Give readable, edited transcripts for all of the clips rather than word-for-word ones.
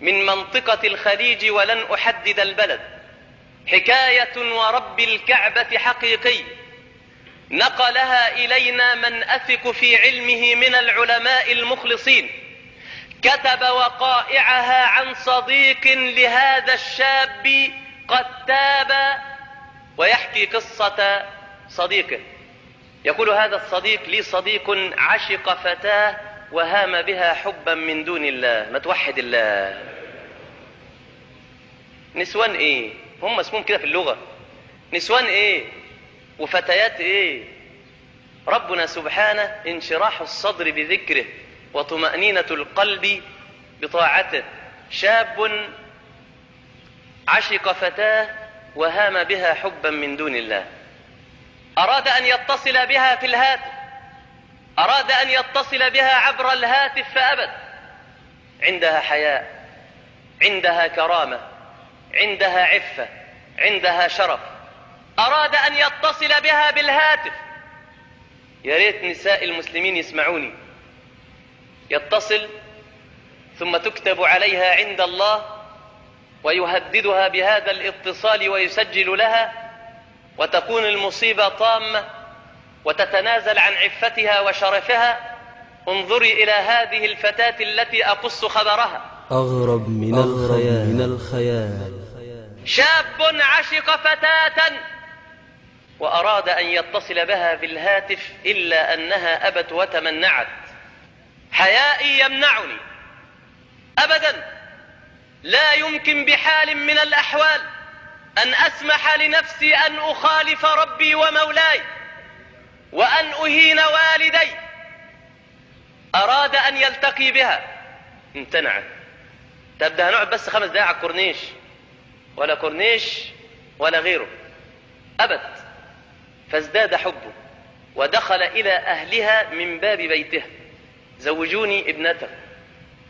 من منطقة الخليج ولن أحدد البلد، حكاية ورب الكعبة حقيقي، نقلها إلينا من أثق في علمه من العلماء المخلصين، كتب وقائعها عن صديق لهذا الشاب قد تاب، ويحكي قصة صديقه. يقول هذا الصديق: لي صديق عشق فتاة وهام بها حبا من دون الله. ما توحد الله. نسوان ايه؟ هم اسمهم كده في اللغة. نسوان ايه وفتيات ايه؟ ربنا سبحانه انشراح الصدر بذكره وطمأنينة القلب بطاعته. شاب عشق فتاة وهام بها حبا من دون الله، أراد أن يتصل بها في الهاتف، أراد أن يتصل بها عبر الهاتف فأبت. عندها حياء، عندها كرامة، عندها عفة، عندها شرف. أراد أن يتصل بها بالهاتف. يا ريت نساء المسلمين يسمعوني. يتصل ثم تكتب عليها عند الله، ويهددها بهذا الاتصال ويسجل لها، وتكون المصيبة طامة وتتنازل عن عفتها وشرفها. انظري إلى هذه الفتاة التي أقص خبرها. أغرب من الخيال. شاب عشق فتاة وأراد أن يتصل بها بالهاتف، إلا أنها أبت وتمنعت. حيائي يمنعني أبدا، لا يمكن بحال من الأحوال أن أسمح لنفسي أن أخالف ربي ومولاي وأن أهين والدي. أراد أن يلتقي بها، امتنعت. تبدأ نقعد بس 5 دقائق على الكورنيش، ولا كورنيش ولا غيره. أبت، فازداد حبه ودخل إلى أهلها من باب بيتها: زوجوني ابنتك.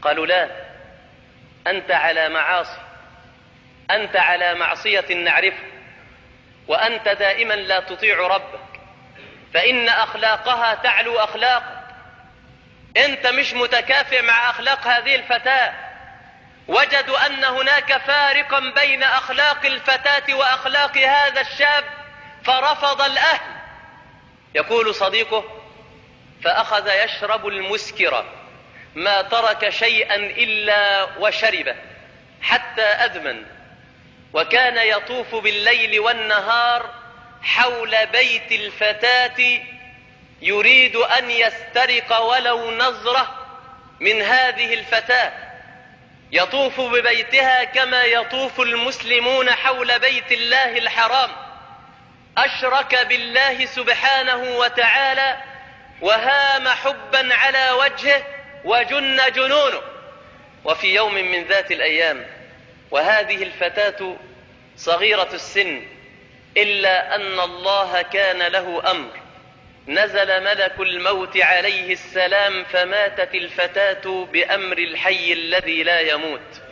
قالوا: لا، أنت على معاصي، أنت على معصية نعرفه، وأنت دائما لا تطيع ربك، فإن أخلاقها تعلو أخلاقك. أنت مش متكافئ مع أخلاق هذه الفتاة. وجدوا أن هناك فارقا بين أخلاق الفتاة وأخلاق هذا الشاب، فرفض الأهل. يقول صديقه: فأخذ يشرب المسكر، ما ترك شيئا إلا وشربه حتى أدمن، وكان يطوف بالليل والنهار حول بيت الفتاة يريد أن يسترق ولو نظرة من هذه الفتاة. يطوف ببيتها كما يطوف المسلمون حول بيت الله الحرام. أشرك بالله سبحانه وتعالى، وهام حبا على وجهه وجن جنونه. وفي يوم من ذات الأيام، وهذه الفتاة صغيرة السن، إلا أن الله كان له أمر، نزل ملك الموت عليه السلام، فماتت الفتاة بأمر الحي الذي لا يموت.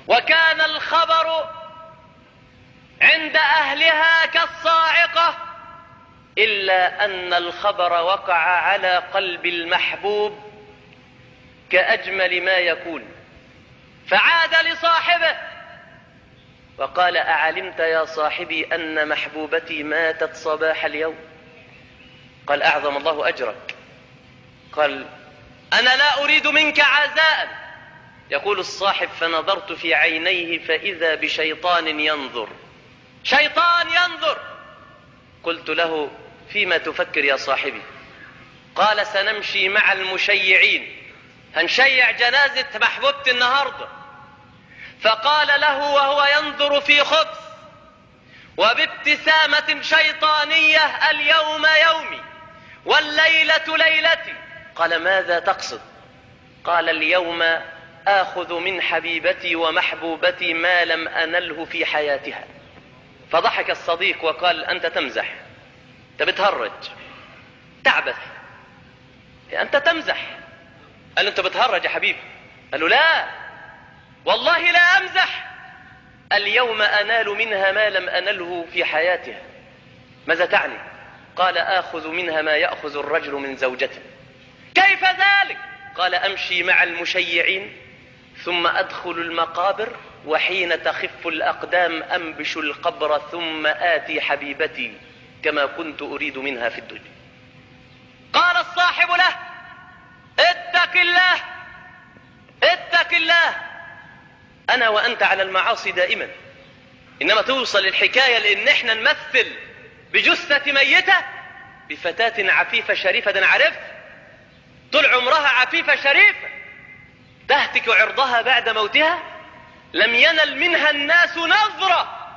وكان الخبر عند أهلها كالصاعقة، إلا أن الخبر وقع على قلب المحبوب كأجمل ما يكون. فعاد لصاحبه وقال: أعلمت يا صاحبي أن محبوبتي ماتت صباح اليوم؟ قال: أعظم الله أجرك. قال: أنا لا أريد منك عزاء. يقول الصاحب: فنظرت في عينيه فإذا بشيطان ينظر. شيطان ينظر. قلت له: فيما تفكر يا صاحبي؟ قال: سنمشي مع المشيعين، هنشيع جنازة محبوبتي النهاردة. فقال له وهو ينظر في خبز وبابتسامة شيطانية: اليوم يومي والليلة ليلتي. قال: ماذا تقصد؟ قال: اليوم آخذ من حبيبتي ومحبوبتي ما لم أنله في حياتها. فضحك الصديق وقال: أنت تمزح، أنت بتهرج، تعبث، أنت تمزح. قال له: أنت بتهرج يا حبيبي. قال له: لا والله لا أمزح، اليوم أنال منها ما لم أنله في حياتها. ماذا تعني؟ قال: آخذ منها ما يأخذ الرجل من زوجته. كيف ذلك؟ قال: أمشي مع المشيعين ثم أدخل المقابر، وحين تخف الأقدام أنبش القبر، ثم آتي حبيبتي كما كنت أريد منها في الدنيا. قال الصاحب له: اتق الله، اتق الله. أنا وأنت على المعاصي دائما، إنما توصل الحكاية لأن احنا نمثل بجثة ميتة بفتاة عفيفة شريفة. ده عرف طول عمرها عفيفة شريفة تهتك عرضها بعد موتها، لم ينل منها الناس نظرة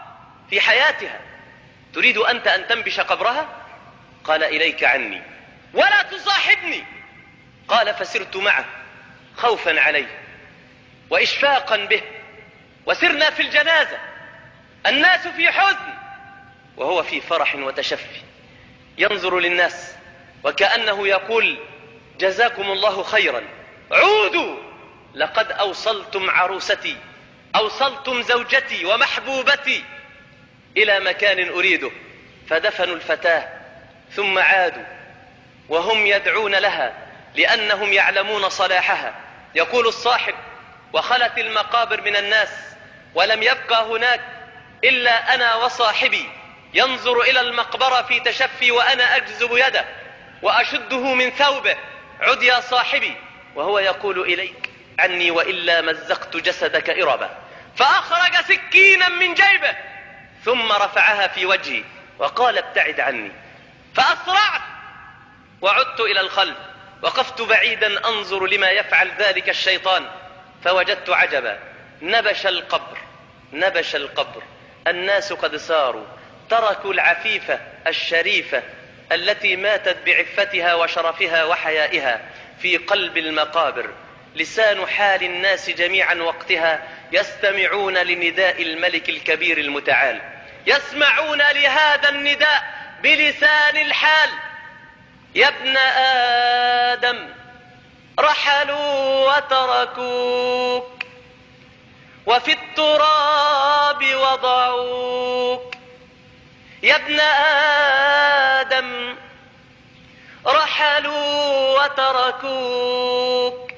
في حياتها. تريد أنت أن تنبش قبرها؟ قال: إليك عني ولا تصاحبني. قال: فسرت معه خوفا عليه وإشفاقا به، وسرنا في الجنازة، الناس في حزن وهو في فرح وتشفي، ينظر للناس وكأنه يقول: جزاكم الله خيرا، عودوا، لقد أوصلتم عروستي، أوصلتم زوجتي ومحبوبتي إلى مكان أريده. فدفنوا الفتاة ثم عادوا وهم يدعون لها لأنهم يعلمون صلاحها. يقول الصاحب: وخلت المقابر من الناس ولم يبقى هناك إلا أنا وصاحبي، ينظر إلى المقبرة في تشفي وأنا أجذب يده وأشده من ثوبه: عد يا صاحبي. وهو يقول: إليك عني وإلا مزقت جسدك إربا. فأخرج سكينا من جيبه ثم رفعها في وجهي وقال: ابتعد عني. فأسرعت وعدت إلى الخلف، وقفت بعيدا أنظر لما يفعل ذلك الشيطان، فوجدت عجبا: نبش القبر، نبش القبر. الناس قد ساروا، تركوا العفيفة الشريفة التي ماتت بعفتها وشرفها وحيائها في قلب المقابر. لسان حال الناس جميعا وقتها يستمعون لنداء الملك الكبير المتعال، يسمعون لهذا النداء بلسان الحال: يا ابن آدم رحلوا وتركوك، وفي التراب وضعوك. يا ابن آدم رحلوا وتركوك،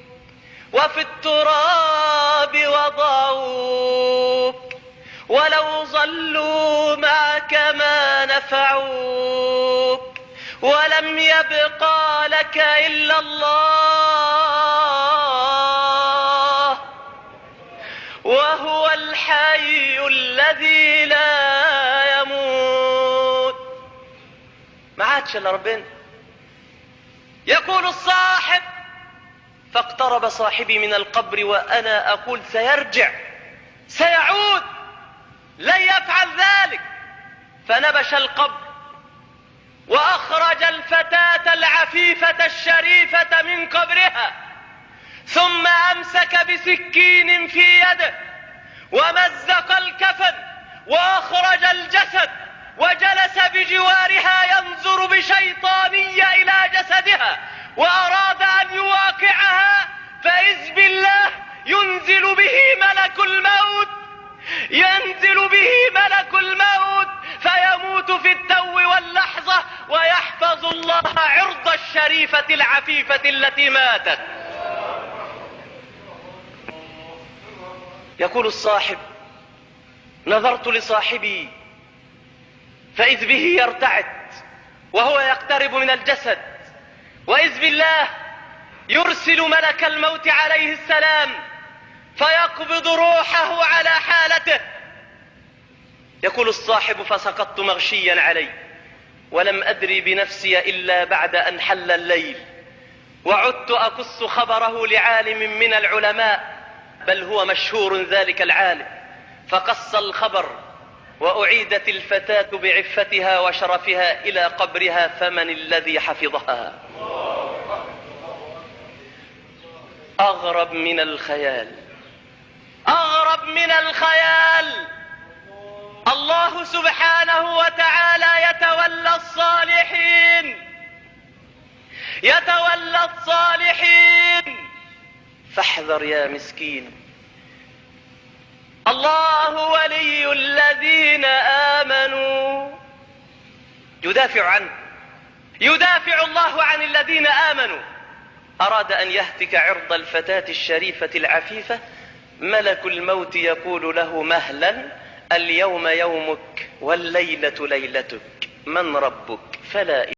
وفي التراب وضعوك. ولو ظلوا معك ما نفعوك، ولم يبقى لك إلا الله، وهو الحي الذي لا يموت. ما عادش الا ربنا. يقول الصاحب: فاقترب صاحبي من القبر وأنا أقول: سيرجع، سيعود، لن يفعل ذلك. فنبش القبر وأخرج الفتاة العفيفة الشريفة من قبرها، ثم أمسك بسكين في يده ومزق الكفن وأخرج الجسد وجلس بجوارها ينظر بشيطانية إلى جسدها، وأراد أن يواقعها، فإذ بالله ينزل به ملك الموت، ينزل به ملك الموت فيموت في التو واللحظة، ويحفظ الله عرض الشريفة العفيفة التي ماتت. يقول الصاحب: نظرت لصاحبي فإذ به يرتعد وهو يقترب من الجسد، وإذ بالله يرسل ملك الموت عليه السلام فيقبض روحه على حالته. يقول الصاحب: فسقطت مغشيا عليه، ولم أدري بنفسي إلا بعد أن حل الليل، وعدت أقص خبره لعالم من العلماء، بل هو مشهور ذلك العالم، فقص الخبر، وأعيدت الفتاة بعفتها وشرفها إلى قبرها. فمن الذي حفظها؟ أغرب من الخيال، أغرب من الخيال. الله سبحانه وتعالى يتولى الصالحين، يتولى الصالحين، فاحذر يا مسكين. الله ولي الذين آمنوا، يدافع عنه، يدافع الله عن الذين آمنوا. أراد أن يهتك عرض الفتاة الشريفة العفيفة ملك الموت يقول له مهلا، اليوم يومك والليلة ليلتك، من ربك؟ فلا